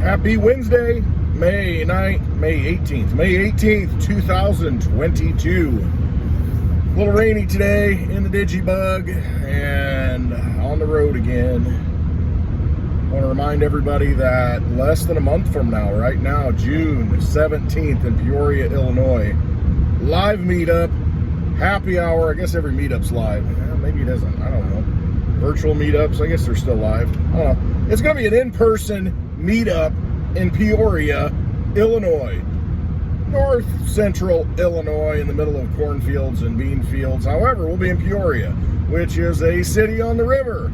Happy Wednesday, May 18th, 2022. A little rainy today in the Digibug and on the road again. I want to remind everybody that less than a month from now, right now, June 17th in Peoria, Illinois, live meetup, happy hour. I guess every meetup's live. Maybe it isn't. I don't know. Virtual meetups, I guess they're still live. I don't know. It's going to be an in-person meetup in Peoria, Illinois. North central Illinois, in the middle of cornfields and bean fields. However, we'll be in Peoria, which is a city on the river.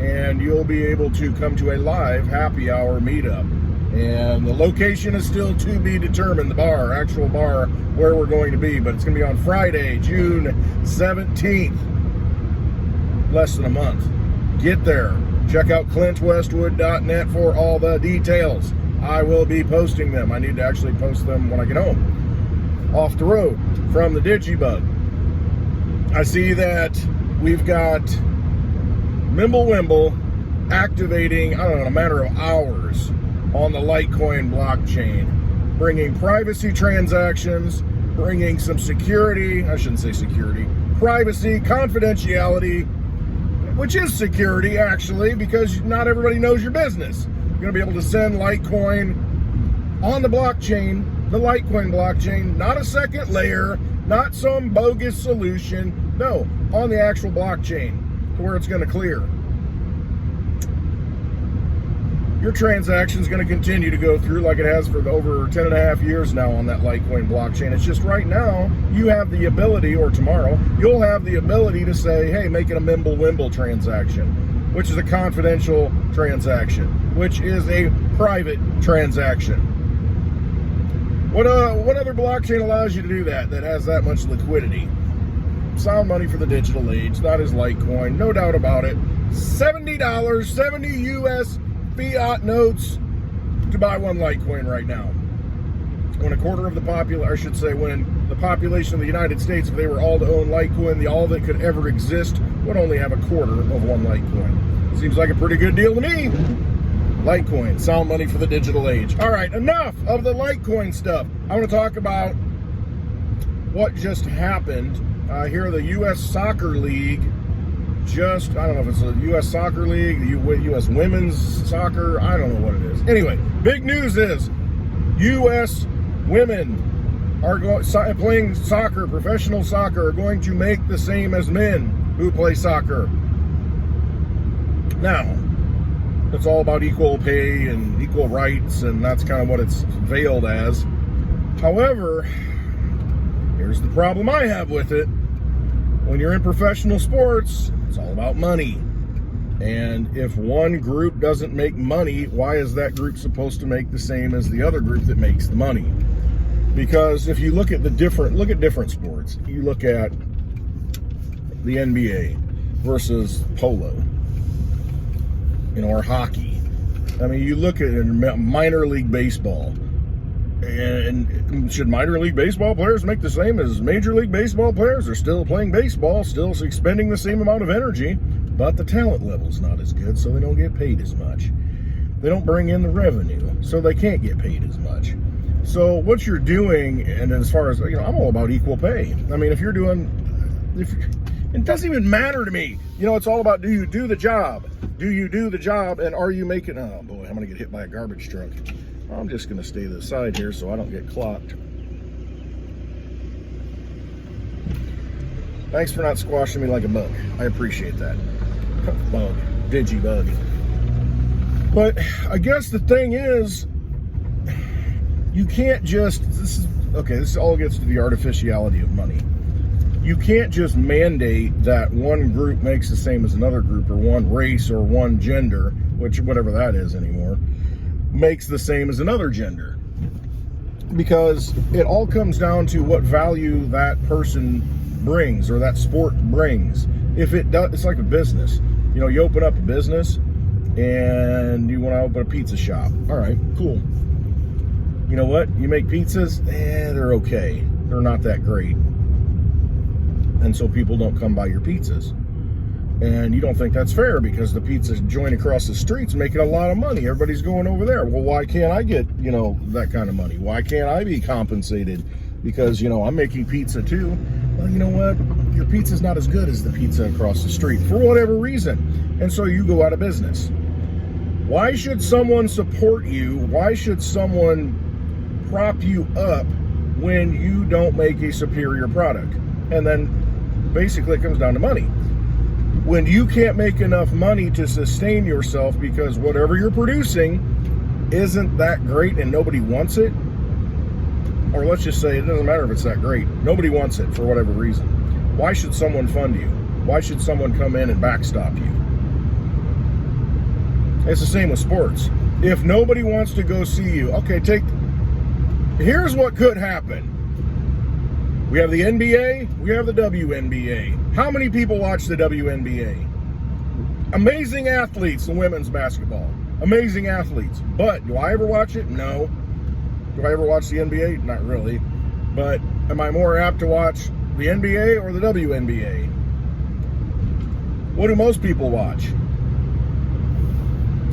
And you'll be able to come to a live happy hour meetup. And the location is still to be determined, the bar, actual bar, where we're going to be. But it's going to be on Friday, June 17th. Less than a month. Get there. Check out clintwestwood.net for all the details. I will be posting them. I need to actually post them when I get home. Off the road from the Digibug. I see that we've got Mimblewimble activating, I don't know, in a matter of hours on the Litecoin blockchain, bringing privacy transactions, bringing some security, I shouldn't say security, privacy, confidentiality, which is security actually, because not everybody knows your business. You're going to be able to send Litecoin on the blockchain, the Litecoin blockchain, not a second layer, not some bogus solution, no, on the actual blockchain to where it's going to clear. Your transaction is going to continue to go through like it has for over 10.5 years now on that Litecoin blockchain. It's just right now you have the ability, or tomorrow, you'll have the ability to say, hey, make it a Mimblewimble transaction, which is a confidential transaction, which is a private transaction. What other blockchain allows you to do that has that much liquidity? Sound money for the digital age. That is Litecoin, no doubt about it. $70, 70 US fiat notes to buy one Litecoin right now. When a quarter of the when the population of the United States, if they were all to own Litecoin, all that could ever exist would only have a quarter of one Litecoin. Seems like a pretty good deal to me. Litecoin, sound money for the digital age. All right, enough of the Litecoin stuff. I want to talk about what just happened. Here, the U.S. Soccer League I don't know if it's the U.S. Soccer League, the U.S. Women's Soccer, I don't know what it is. Anyway, big news is U.S. women are playing soccer, professional soccer, are going to make the same as men who play soccer. Now, it's all about equal pay and equal rights, and that's kind of what it's veiled as. However, here's the problem I have with it. When you're in professional sports, it's all about money. And if one group doesn't make money, why is that group supposed to make the same as the other group that makes the money? Because if you look at different sports, you look at the NBA versus polo, or hockey. I mean, you look at minor league baseball. And should minor league baseball players make the same as major league baseball players? They're still playing baseball, still expending the same amount of energy, but the talent level's not as good, so they don't get paid as much. They don't bring in the revenue, so they can't get paid as much. So what you're doing, and as far as, I'm all about equal pay. I mean, it doesn't even matter to me. It's all about, do you do the job? Do you do the job, and are you making, oh boy, I'm going to get hit by a garbage truck. I'm just going to stay to the side here so I don't get clocked. Thanks for not squashing me like a bug. I appreciate that. Bug. Digibug. But I guess the thing is, you can't just, this all gets to the artificiality of money. You can't just mandate that one group makes the same as another group, or one race, or one gender, whatever that is anymore, makes the same as another gender, because it all comes down to what value that person brings or that sport brings. If it does, it's like a business. You open up a business and you want to open a pizza shop. All right, cool. You know what? You make pizzas, they're okay. They're not that great. And so people don't come buy your pizzas. And you don't think that's fair because the pizza joint across the street's making a lot of money. Everybody's going over there. Well, why can't I get, that kind of money? Why can't I be compensated? Because, I'm making pizza too. Well, you know what? Your pizza's not as good as the pizza across the street for whatever reason. And so you go out of business. Why should someone support you? Why should someone prop you up when you don't make a superior product? And then basically it comes down to money. When you can't make enough money to sustain yourself because whatever you're producing isn't that great and nobody wants it, or let's just say it doesn't matter if it's that great, nobody wants it for whatever reason, why should someone fund you? Why should someone come in and backstop you? It's the same with sports. If nobody wants to go see you, okay, here's what could happen. We have the NBA, we have the WNBA. How many people watch the WNBA? Amazing athletes in women's basketball. Amazing athletes. But do I ever watch it? No. Do I ever watch the NBA? Not really. But am I more apt to watch the NBA or the WNBA? What do most people watch?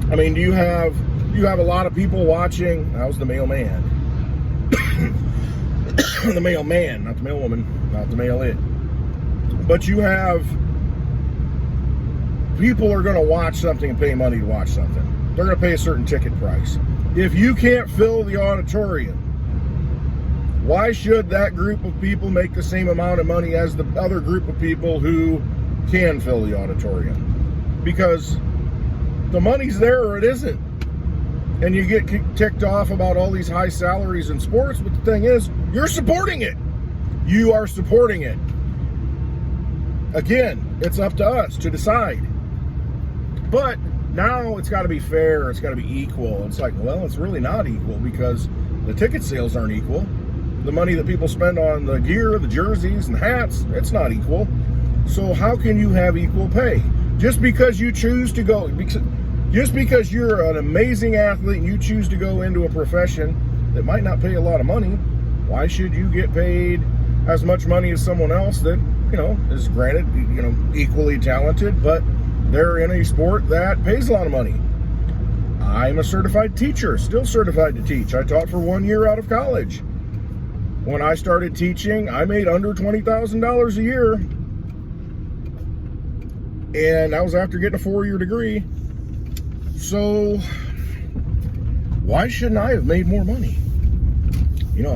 I mean, do you have a lot of people watching? That was the mailman. The mailman, not the mailwoman, not the mail it. But you have people are going to watch something and pay money to watch something. They're going to pay a certain ticket price. If you can't fill the auditorium, why should that group of people make the same amount of money as the other group of people who can fill the auditorium? Because the money's there or it isn't. And you get ticked off about all these high salaries in sports, but the thing is, you're supporting it. You are supporting it. Again, it's up to us to decide. But now it's got to be fair. It's got to be equal. It's like, well, it's really not equal because the ticket sales aren't equal. The money that people spend on the gear, the jerseys, and hats, it's not equal. So how can you have equal pay? Just because you choose to go... Just because you're an amazing athlete and you choose to go into a profession that might not pay a lot of money, why should you get paid as much money as someone else that, is granted, equally talented, but they're in a sport that pays a lot of money? I'm a certified teacher, still certified to teach. I taught for 1 year out of college. When I started teaching, I made under $20,000 a year. And that was after getting a 4-year degree. So, why shouldn't I have made more money?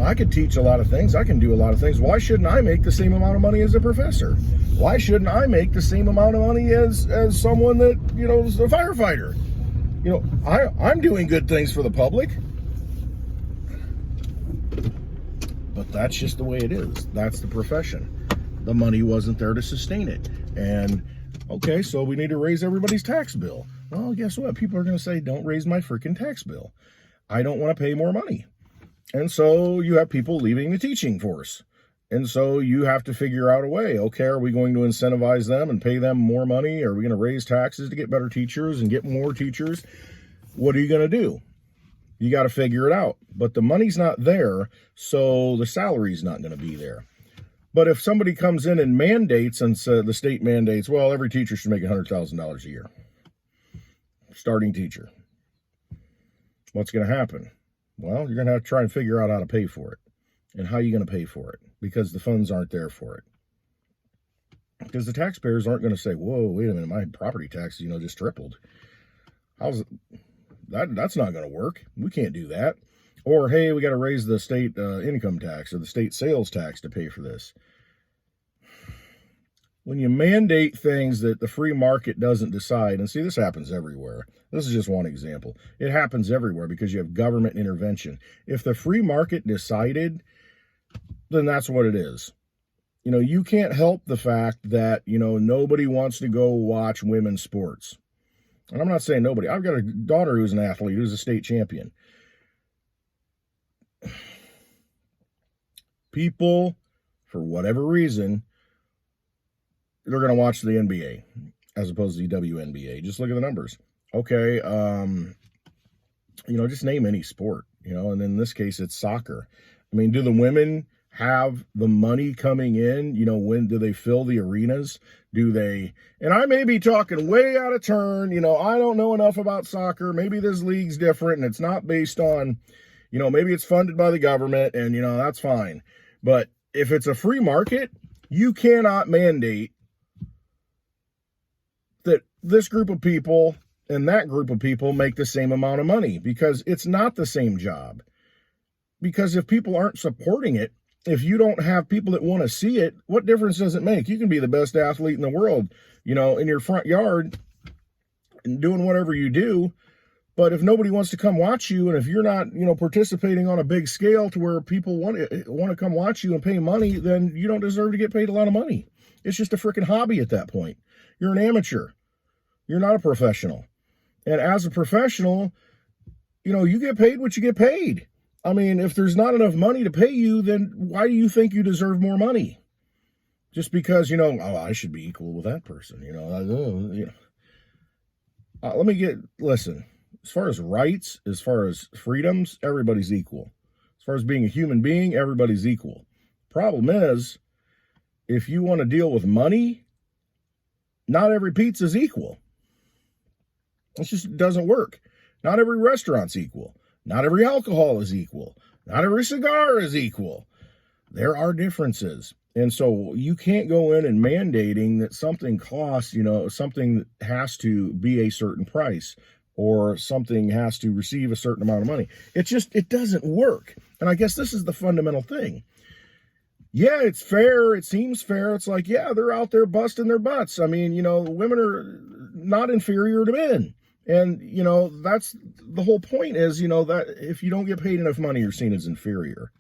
I could teach a lot of things. I can do a lot of things. Why shouldn't I make the same amount of money as a professor? Why shouldn't I make the same amount of money as someone that, is a firefighter? I'm doing good things for the public. But that's just the way it is. That's the profession. The money wasn't there to sustain it. And, okay, so we need to raise everybody's tax bill. Well, guess what? People are going to say, don't raise my freaking tax bill. I don't want to pay more money. And so you have people leaving the teaching force. And so you have to figure out a way. Okay, are we going to incentivize them and pay them more money? Are we going to raise taxes to get better teachers and get more teachers? What are you going to do? You got to figure it out. But the money's not there, so the salary's not going to be there. But if somebody comes in and mandates, and the state mandates, well, every teacher should make $100,000 a year. Starting teacher. What's going to happen? Well, you're going to have to try and figure out how to pay for it. And how are you going to pay for it? Because the funds aren't there for it. Because the taxpayers aren't going to say, whoa, wait a minute, my property taxes, just tripled. How's that? That's not going to work. We can't do that. Or, hey, we got to raise the state income tax or the state sales tax to pay for this. When you mandate things that the free market doesn't decide, and see, this happens everywhere. This is just one example. It happens everywhere because you have government intervention. If the free market decided, then that's what it is. You can't help the fact that, nobody wants to go watch women's sports. And I'm not saying nobody. I've got a daughter who's an athlete, who's a state champion. People, for whatever reason, they're going to watch the NBA as opposed to the WNBA. Just look at the numbers. Okay, just name any sport, and in this case, it's soccer. I mean, do the women have the money coming in? You know, when do they fill the arenas? Do they, and I may be talking way out of turn, you know, I don't know enough about soccer. Maybe this league's different and it's not based on, you know, maybe it's funded by the government and, you know, that's fine. But if it's a free market, you cannot mandate that this group of people and that group of people make the same amount of money, because it's not the same job. Because if people aren't supporting it, if you don't have people that want to see it, what difference does it make? You can be the best athlete in the world, you know, in your front yard and doing whatever you do. But if nobody wants to come watch you, and if you're not, you know, participating on a big scale to where people want to come watch you and pay money, then you don't deserve to get paid a lot of money. It's just a freaking hobby at that point. You're an amateur. You're not a professional. And as a professional, you know, you get paid what you get paid. I mean, if there's not enough money to pay you, then why do you think you deserve more money? Just because, you know, oh, I should be equal with that person, you know. Listen, as far as rights, as far as freedoms, everybody's equal. As far as being a human being, everybody's equal. Problem is, if you want to deal with money, not every pizza's equal. It just doesn't work. Not every restaurant's equal. Not every alcohol is equal. Not every cigar is equal. There are differences. And so you can't go in and mandating that something costs, you know, something has to be a certain price or something has to receive a certain amount of money. It doesn't work. And I guess this is the fundamental thing. Yeah, it's fair. It seems fair. It's like, yeah, they're out there busting their butts. I mean, you know, women are not inferior to men. And, you know, that's the whole point is, you know, that if you don't get paid enough money, you're seen as inferior.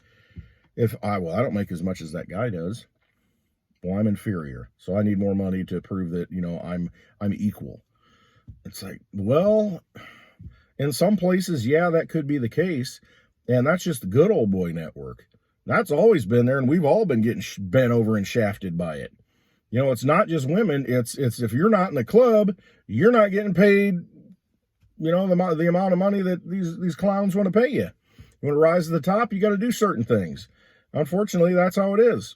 I don't make as much as that guy does. Well, I'm inferior. So I need more money to prove that, you know, I'm equal. It's like, well, in some places, yeah, that could be the case. And that's just the good old boy network. That's always been there. And we've all been getting bent over and shafted by it. You know, it's not just women. It's if you're not in the club, you're not getting paid, you know, the amount of money that these clowns want to pay you. You want to rise to the top, you got to do certain things. Unfortunately, that's how it is.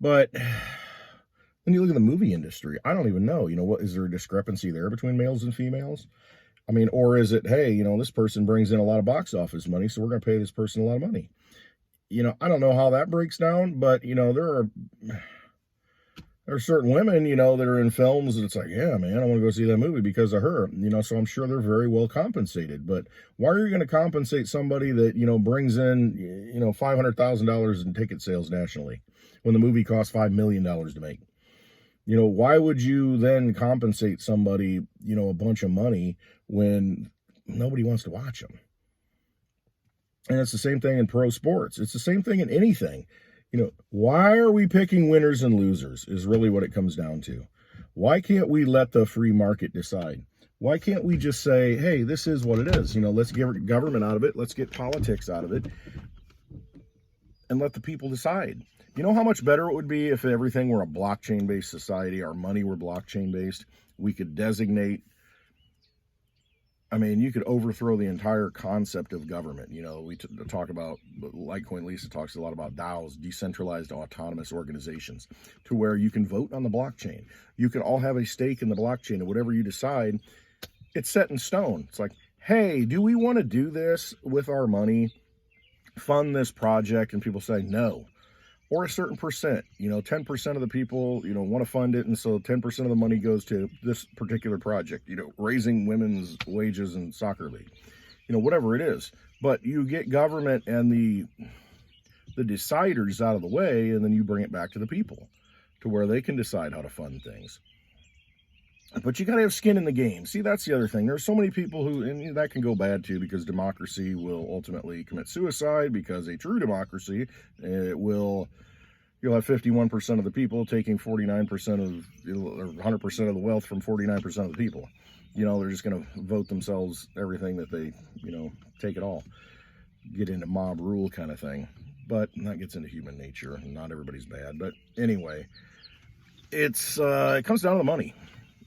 But when you look at the movie industry, I don't even know, you know, what is there a discrepancy there between males and females? I mean, or is it, hey, you know, this person brings in a lot of box office money, so we're going to pay this person a lot of money. You know, I don't know how that breaks down, but, you know, there are certain women, you know, that are in films and it's like, yeah, man, I want to go see that movie because of her, you know, so I'm sure they're very well compensated. But why are you going to compensate somebody that, you know, brings in, you know, $500,000 in ticket sales nationally when the movie costs $5 million to make? You know, why would you then compensate somebody, you know, a bunch of money when nobody wants to watch them? And it's the same thing in pro sports. It's the same thing in anything. You know, why are we picking winners and losers is really what it comes down to. Why can't we let the free market decide? Why can't we just say, hey, this is what it is? You know, let's get government out of it. Let's get politics out of it and let the people decide. You know how much better it would be if everything were a blockchain-based society, our money were blockchain-based? We could designate, I mean, you could overthrow the entire concept of government. You know, we talk about, Litecoin Lisa talks a lot about DAOs, decentralized autonomous organizations, to where you can vote on the blockchain. You can all have a stake in the blockchain, and whatever you decide, it's set in stone. It's like, hey, do we want to do this with our money, fund this project? And people say no. Or a certain percent, you know, 10% of the people, you know, want to fund it. And so 10% of the money goes to this particular project, you know, raising women's wages in soccer league, you know, whatever it is. But you get government and the deciders out of the way, and then you bring it back to the people to where they can decide how to fund things. But you got to have skin in the game. See, that's the other thing. There's so many people who, and that can go bad too, because democracy will ultimately commit suicide, because a true democracy, you'll have 51% of the people taking 49% of, or 100% of the wealth from 49% of the people. You know, they're just going to vote themselves everything that they, you know, take it all. Get into mob rule kind of thing. But that gets into human nature, and not everybody's bad. But anyway, it comes down to the money.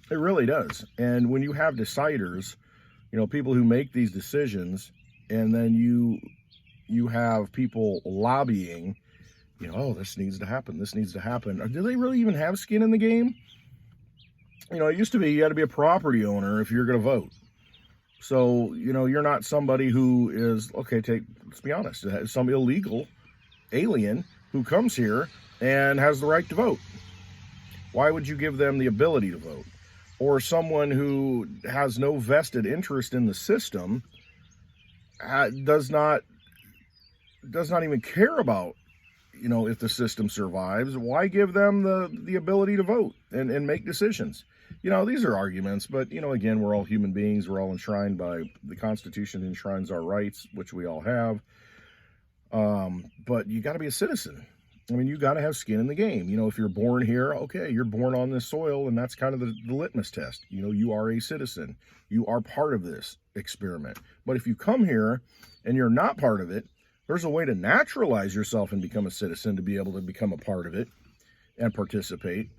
It really does. And when you have deciders, you know, people who make these decisions, and then you you have people lobbying, you know, oh, this needs to happen, this needs to happen. Or do they really even have skin in the game? You know, it used to be you had to be a property owner if you're going to vote. So, you know, you're not somebody who is, okay, let's be honest, some illegal alien who comes here and has the right to vote. Why would you give them the ability to vote? Or someone who has no vested interest in the system, does not even care about, you know, if the system survives. Why give them the ability to vote and make decisions? You know, these are arguments, but, you know, again, we're all human beings. We're all enshrined by the Constitution, enshrines our rights, which we all have. But you got to be a citizen. I mean, you got to have skin in the game. You know, if you're born here, okay, you're born on this soil, and that's kind of the litmus test. You know, you are a citizen. You are part of this experiment. But if you come here and you're not part of it, there's a way to naturalize yourself and become a citizen to be able to become a part of it and participate.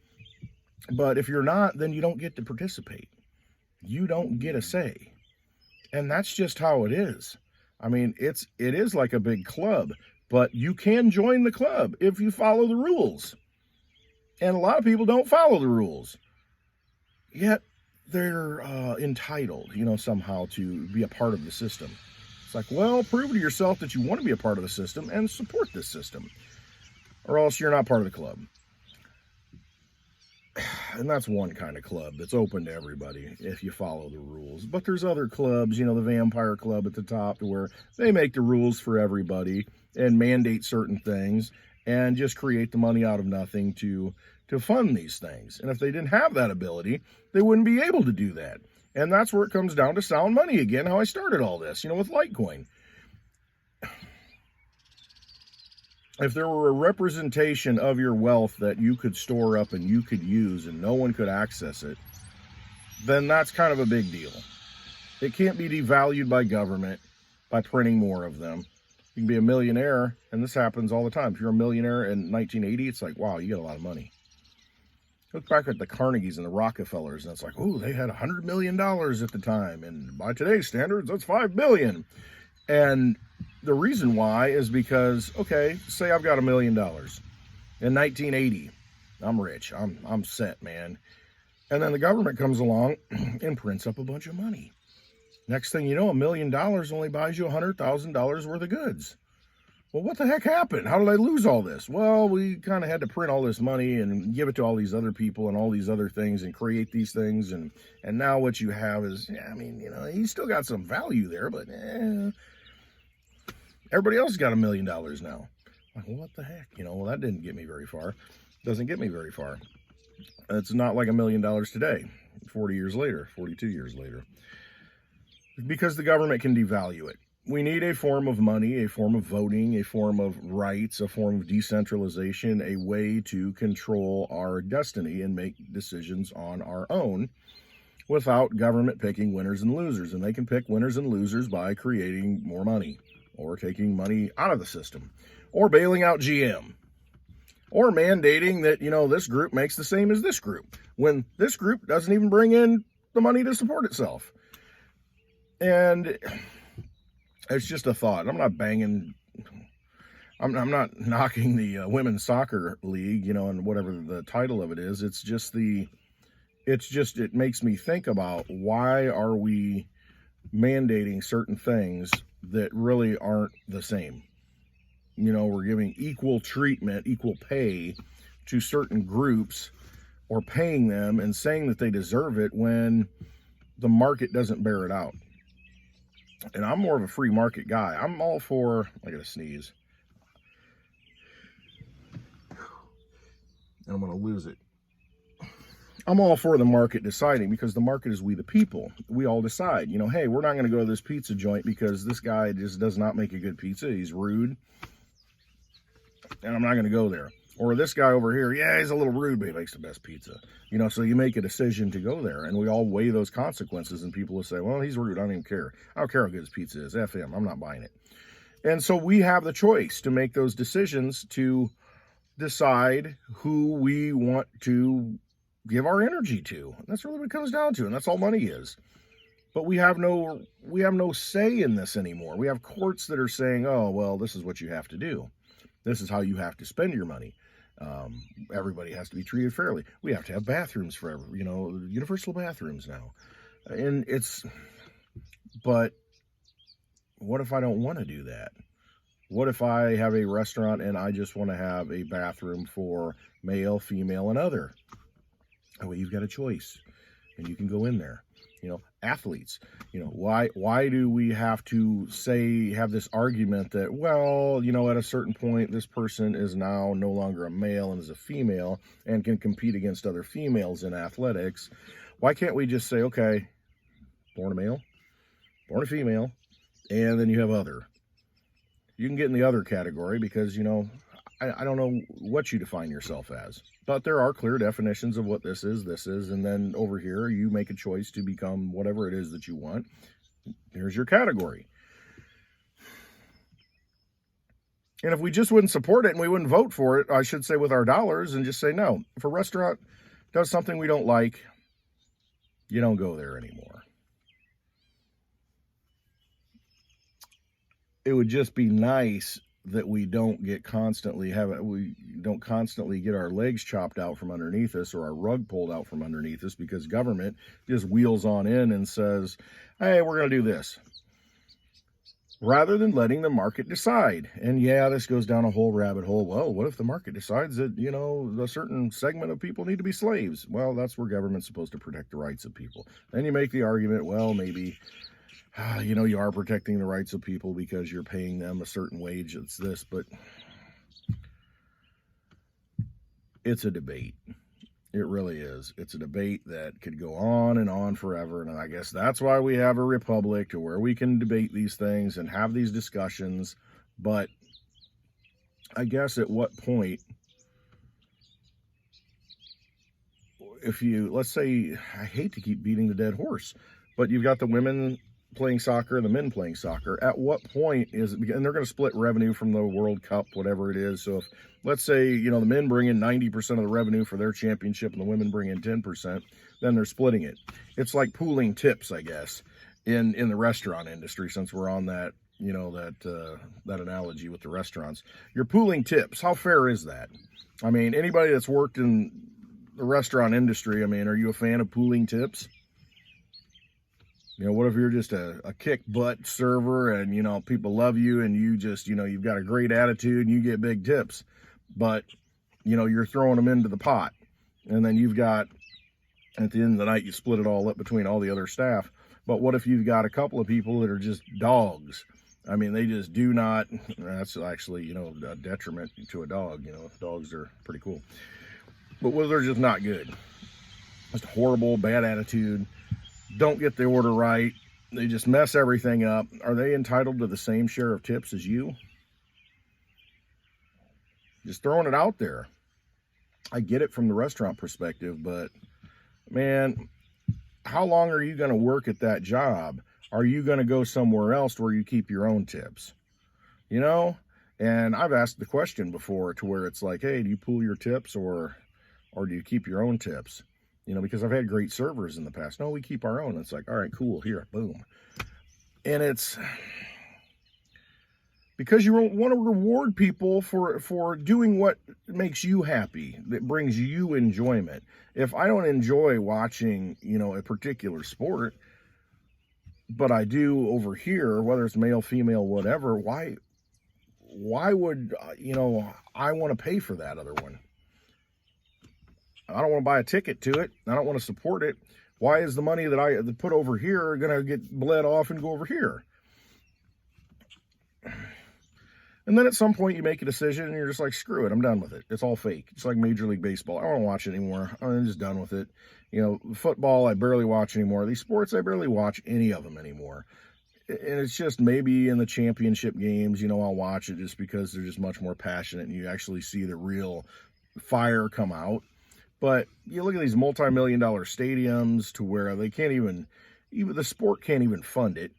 But if you're not, then you don't get to participate. You don't get a say. And that's just how it is. I mean, it is like a big club, but you can join the club if you follow the rules. And a lot of people don't follow the rules. Yet they're entitled, you know, somehow to be a part of the system. It's like, well, prove to yourself that you want to be a part of the system and support this system, or else you're not part of the club. And that's one kind of club that's open to everybody if you follow the rules. But there's other clubs, you know, the Vampire Club at the top, where they make the rules for everybody and mandate certain things and just create the money out of nothing to fund these things. And if they didn't have that ability, they wouldn't be able to do that. And that's where it comes down to sound money again, how I started all this, you know, with Litecoin. If there were a representation of your wealth that you could store up and you could use and no one could access it, then that's kind of a big deal. It can't be devalued by government by printing more of them. You can be a millionaire, and this happens all the time. If you're a millionaire in 1980, it's like, wow, you get a lot of money. Look back at the Carnegies and the Rockefellers, and it's like, oh, they had $100 million at the time, and by today's standards, that's $5 billion. And the reason why is because, okay, say I've got $1 million. In 1980, I'm rich. I'm set, man. And then the government comes along and prints up a bunch of money. Next thing you know, $1 million only buys you $100,000 worth of goods. Well, what the heck happened? How did I lose all this? Well, we kind of had to print all this money and give it to all these other people and all these other things and create these things. And now what you have is, I mean, you know, you still got some value there, but everybody else has got $1 million now. Like, well, what the heck? You know, well, that didn't get me very far. Doesn't get me very far. It's not like $1 million today, 40 years later, 42 years later. Because the government can devalue it. We need a form of money, a form of voting, a form of rights, a form of decentralization, a way to control our destiny and make decisions on our own without government picking winners and losers. And they can pick winners and losers by creating more money or taking money out of the system or bailing out GM or mandating that, you know, this group makes the same as this group when this group doesn't even bring in the money to support itself. And it's just a thought. I'm not banging, I'm not knocking the women's soccer league, you know, and whatever the title of it is. It's just it makes me think about, why are we mandating certain things that really aren't the same? You know, we're giving equal treatment, equal pay to certain groups, or paying them and saying that they deserve it when the market doesn't bear it out. And I'm more of a free market guy. I'm all for, I gotta sneeze. And I'm gonna lose it. I'm all for the market deciding, because the market is we the people. We all decide, you know, hey, we're not gonna go to this pizza joint because this guy just does not make a good pizza. He's rude. And I'm not gonna go there. Or this guy over here, yeah, he's a little rude, but he makes the best pizza. You know, so you make a decision to go there, and we all weigh those consequences, and people will say, well, he's rude, I don't even care. I don't care how good his pizza is. F him, I'm not buying it. And so we have the choice to make those decisions to decide who we want to give our energy to. And that's really what it comes down to, and that's all money is. But we have no say in this anymore. We have courts that are saying, oh, well, this is what you have to do. This is how you have to spend your money. Everybody has to be treated fairly. We have to have bathrooms forever, universal bathrooms now. And but what if I don't want to do that? What if I have a restaurant and I just want to have a bathroom for male, female, and other? Well, you've got a choice and you can go in there. Athletes, why do we have to have this argument that, well, at a certain point, this person is now no longer a male and is a female and can compete against other females in athletics? Why can't we just say, okay, born a male, born a female, and then you have other? You can get in the other category because, I don't know what you define yourself as, but there are clear definitions of what this is, and then over here, you make a choice to become whatever it is that you want. Here's your category. And if we just wouldn't support it and we wouldn't vote for it, I should say with our dollars, and just say, no, if a restaurant does something we don't like, you don't go there anymore. It would just be nice that we don't constantly get our legs chopped out from underneath us or our rug pulled out from underneath us because government just wheels on in and says, hey, we're going to do this, rather than letting the market decide. And yeah, this goes down a whole rabbit hole. Well, what if the market decides that, a certain segment of people need to be slaves? Well, that's where government's supposed to protect the rights of people. Then you make the argument, well, maybe you are protecting the rights of people because you're paying them a certain wage. It's this, but it's a debate. It really is. It's a debate that could go on and on forever. And I guess that's why we have a republic, to where we can debate these things and have these discussions. But I guess at what point, let's say, I hate to keep beating the dead horse, but you've got the women playing soccer and the men playing soccer. At what point and they're going to split revenue from the World Cup, whatever it is. So if, let's say, the men bring in 90% of the revenue for their championship and the women bring in 10%, then they're splitting it. It's like pooling tips, I guess, in the restaurant industry, since we're on that, that analogy with the restaurants. You're pooling tips. How fair is that? I mean, anybody that's worked in the restaurant industry, are you a fan of pooling tips? What if you're just a kick butt server and, people love you and you just, you've got a great attitude and you get big tips, but, you're throwing them into the pot, and then you've got, at the end of the night, you split it all up between all the other staff. But what if you've got a couple of people that are just dogs? They just do not, that's actually, a detriment to a dog. Dogs are pretty cool. But they're just not good. Just horrible, bad attitude. Don't get the order right. They just mess everything up. Are they entitled to the same share of tips as you? Just throwing it out there. I get it from the restaurant perspective, but man, how long are you going to work at that job? Are you going to go somewhere else where you keep your own tips? And I've asked the question before, to where it's like, hey, do you pool your tips or do you keep your own tips? Because I've had great servers in the past. No, we keep our own. It's like, all right, cool, here, boom. And it's because you want to reward people for doing what makes you happy, that brings you enjoyment. If I don't enjoy watching, a particular sport, but I do over here, whether it's male, female, whatever, why would, I want to pay for that other one? I don't want to buy a ticket to it. I don't want to support it. Why is the money that I put over here going to get bled off and go over here? And then at some point you make a decision and you're just like, screw it, I'm done with it. It's all fake. It's like Major League Baseball. I don't want to watch it anymore. I'm just done with it. Football, I barely watch anymore. These sports, I barely watch any of them anymore. And it's just maybe in the championship games, I'll watch it just because they're just much more passionate and you actually see the real fire come out. But you look at these multi-million-dollar stadiums to where they can't even the sport can't even fund it.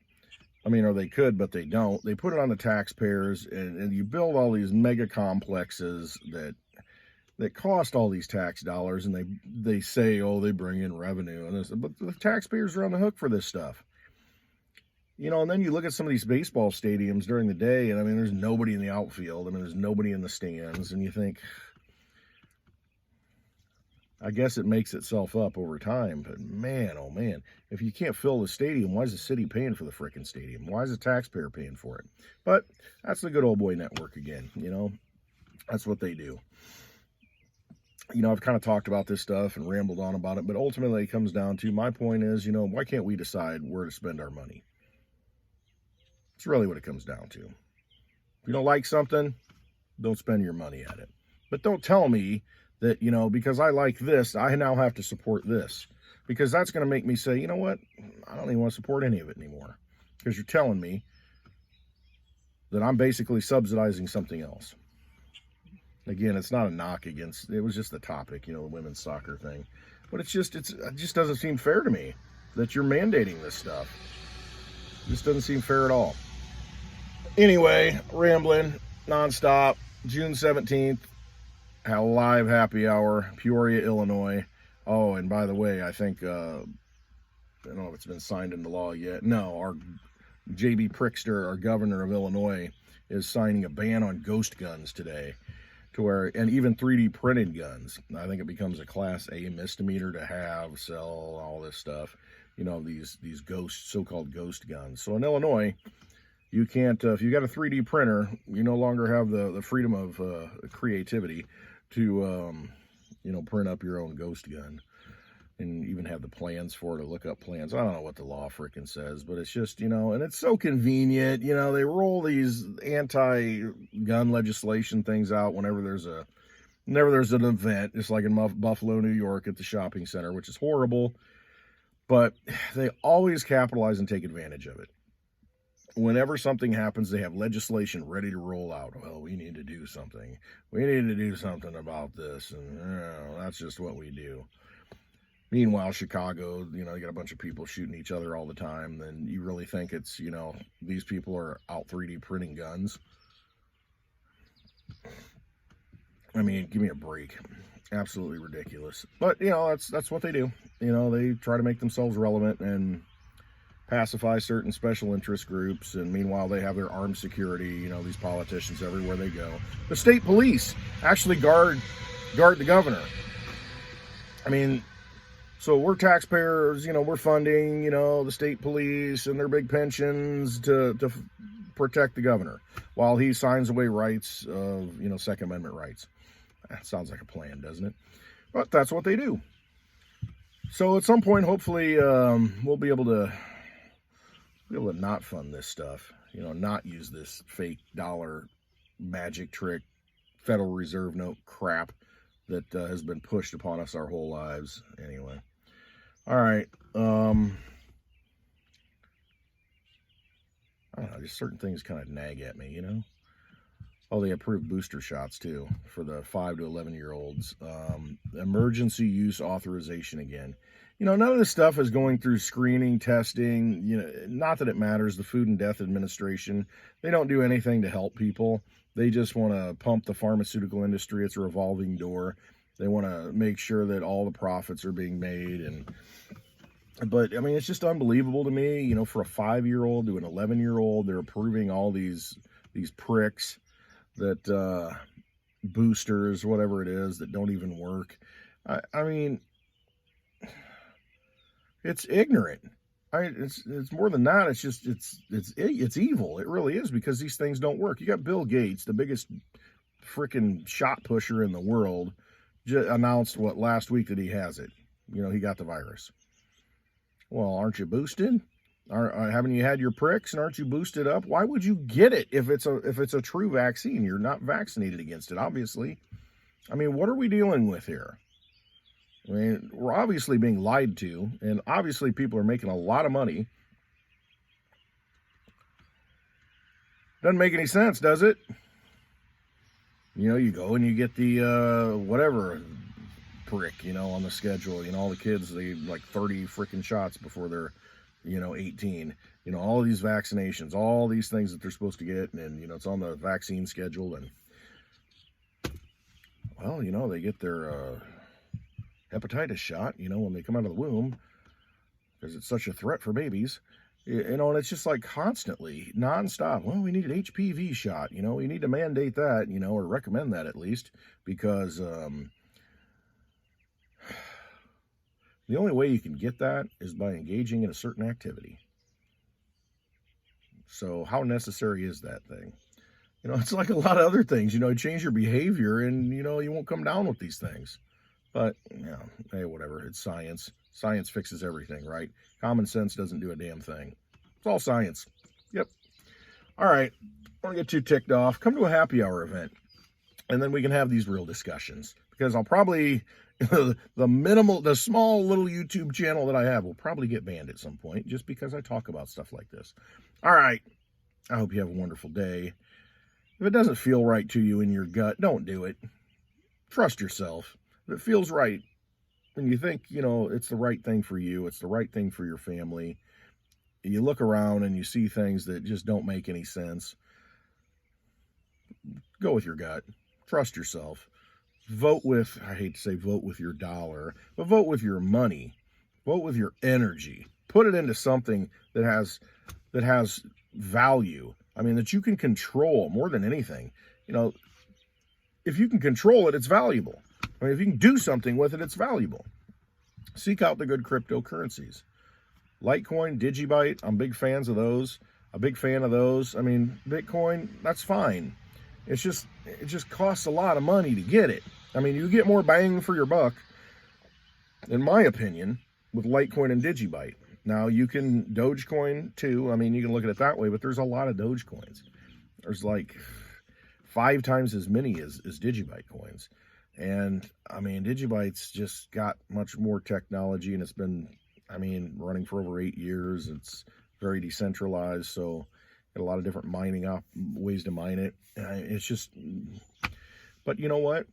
Or they could, but they don't. They put it on the taxpayers, and you build all these mega complexes that cost all these tax dollars, and they say, oh, they bring in revenue, but the taxpayers are on the hook for this stuff. You know, and then you look at some of these baseball stadiums during the day, and I mean, there's nobody in the outfield. I mean, there's nobody in the stands, and you think, I guess it makes itself up over time, but man, oh man, if you can't fill the stadium, why is the city paying for the frickin' stadium? Why is the taxpayer paying for it? But that's the good old boy network again, you know? That's what they do. You know, I've kind of talked about this stuff and rambled on about it, but ultimately it comes down to, my point is, you know, why can't we decide where to spend our money? It's really what it comes down to. If you don't like something, don't spend your money at it. But don't tell me that, you know, because I like this, I now have to support this. Because that's going to make me say, you know what, I don't even want to support any of it anymore. Because you're telling me that I'm basically subsidizing something else. Again, it's not a knock against, it was just the topic, you know, the women's soccer thing. But it just doesn't seem fair to me that you're mandating this stuff. It just doesn't seem fair at all. Anyway, rambling nonstop. June 17th, had a live happy hour, Peoria, Illinois. Oh, and by the way, I think, I don't know if it's been signed into law yet. No, our J.B. Prickster, our governor of Illinois, is signing a ban on ghost guns today. To where, and even 3D printed guns. I think it becomes a Class A misdemeanor to have, sell, all this stuff. You know, these ghost, so-called ghost guns. So in Illinois, you can't, if you got a 3D printer, you no longer have the freedom of creativity to, you know, print up your own ghost gun and even have the plans for it, to look up plans. I don't know what the law frickin' says, but it's just, you know, and it's so convenient. You know, they roll these anti-gun legislation things out whenever there's an event, just like in Buffalo, New York at the shopping center, which is horrible, but they always capitalize and take advantage of it. Whenever something happens, they have legislation ready to roll out. Well, we need to do something. We need to do something about this. And you know, that's just what we do. Meanwhile, Chicago, you know, you got a bunch of people shooting each other all the time. Then you really think it's, you know, these people are out 3D printing guns? I mean, give me a break. Absolutely ridiculous. But, you know, that's what they do. You know, they try to make themselves relevant and pacify certain special interest groups, and meanwhile they have their armed security, you know, these politicians everywhere they go. The state police actually guard the governor. I mean, so we're taxpayers, you know, we're funding, you know, the state police and their big pensions to protect the governor while he signs away rights of, you know, Second Amendment rights. That sounds like a plan, doesn't it? But that's what they do. So at some point, hopefully, we'll be able to not fund this stuff, you know, not use this fake dollar magic trick Federal Reserve note crap that has been pushed upon us our whole lives. Anyway, all right. I don't know, just certain things kind of nag at me, you know. Oh, they approved booster shots too for the 5 to 11-year-olds. Emergency use authorization again. You know, none of this stuff is going through screening, testing, you know, not that it matters. The Food and Death Administration, they don't do anything to help people. They just want to pump the pharmaceutical industry. It's a revolving door. They want to make sure that all the profits are being made. But I mean, it's just unbelievable to me, you know, for a 5-year-old to an 11-year-old, they're approving all these pricks that, boosters, whatever it is, that don't even work. I mean, it's ignorant. It's more than that. It's just, it's evil. It really is, because these things don't work. You got Bill Gates, the biggest freaking shot pusher in the world, announced last week that he has it. You know, he got the virus. Well, aren't you boosted? Haven't you had your pricks, and aren't you boosted up? Why would you get it if it's a true vaccine? You're not vaccinated against it, obviously. I mean, what are we dealing with here? I mean, we're obviously being lied to, and obviously people are making a lot of money. Doesn't make any sense, does it? You know, you go and you get the, whatever prick, you know, on the schedule. You know, all the kids, they like 30 freaking shots before they're, you know, 18. You know, all these vaccinations, all these things that they're supposed to get, and you know, it's on the vaccine schedule. And, well, you know, they get their, hepatitis shot, you know, when they come out of the womb, because it's such a threat for babies. You know, and it's just like constantly, nonstop. Well, we need an HPV shot. You know, we need to mandate that, you know, or recommend that at least, because the only way you can get that is by engaging in a certain activity. So how necessary is that thing? You know, it's like a lot of other things. You know, you change your behavior and, you know, you won't come down with these things. But, you know, hey, whatever. It's science. Science fixes everything, right? Common sense doesn't do a damn thing. It's all science. Yep. All right. I don't get too ticked off. Come to a happy hour event, and then we can have these real discussions. Because I'll probably, the small little YouTube channel that I have will probably get banned at some point just because I talk about stuff like this. All right. I hope you have a wonderful day. If it doesn't feel right to you in your gut, don't do it. Trust yourself. If it feels right, and you think, you know, it's the right thing for you, it's the right thing for your family, and you look around and you see things that just don't make any sense, go with your gut. Trust yourself. Vote with, I hate to say vote with your dollar, but vote with your money. Vote with your energy. Put it into something that has value. I mean, that you can control more than anything. You know, if you can control it, it's valuable. I mean, if you can do something with it, it's valuable. Seek out the good cryptocurrencies. Litecoin, Digibyte, I'm big fans of those. A big fan of those. I mean, Bitcoin, that's fine. It just costs a lot of money to get it. I mean, you get more bang for your buck, in my opinion, with Litecoin and Digibyte. Now, you can Dogecoin too. I mean, you can look at it that way, but there's a lot of Dogecoins. There's like 5 times as many as Digibyte coins. And, I mean, Digibyte's just got much more technology, and it's been, I mean, running for over 8 years. It's very decentralized, so got a lot of different mining ways to mine it. It's just, but you know what?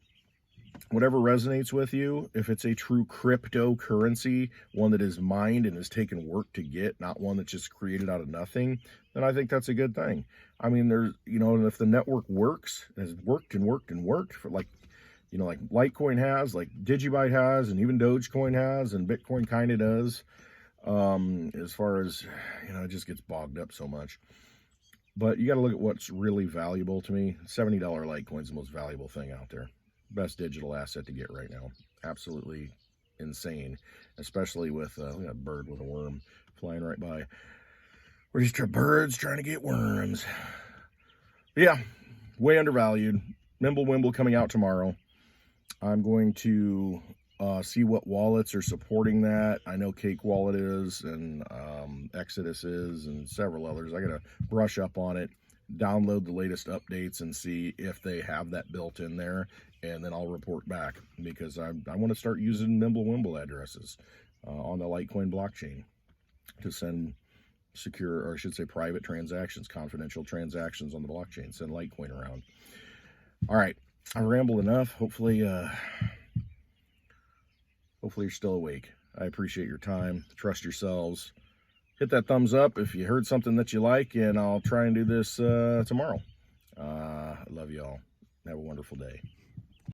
Whatever resonates with you, if it's a true cryptocurrency, one that is mined and has taken work to get, not one that's just created out of nothing, then I think that's a good thing. I mean, there's, you know, and if the network works, has worked and worked and worked for like, you know, like Litecoin has, like Digibyte has, and even Dogecoin has, and Bitcoin kind of does, as far as, you know, it just gets bogged up so much. But you got to look at what's really valuable to me. $70 Litecoin's the most valuable thing out there. Best digital asset to get right now. Absolutely insane, especially with a bird with a worm flying right by. We're just birds trying to get worms. But yeah, way undervalued. Mimblewimble coming out tomorrow. I'm going to see what wallets are supporting that. I know Cake Wallet is, and Exodus is, and several others. I got to brush up on it, download the latest updates, and see if they have that built in there, and then I'll report back, because I want to start using Mimblewimble addresses on the Litecoin blockchain to send secure, or I should say private transactions, confidential transactions on the blockchain, send Litecoin around. All right, I rambled enough. Hopefully you're still awake. I appreciate your time. Trust yourselves. Hit that thumbs up if you heard something that you like, and I'll try and do this tomorrow. I love you all. Have a wonderful day.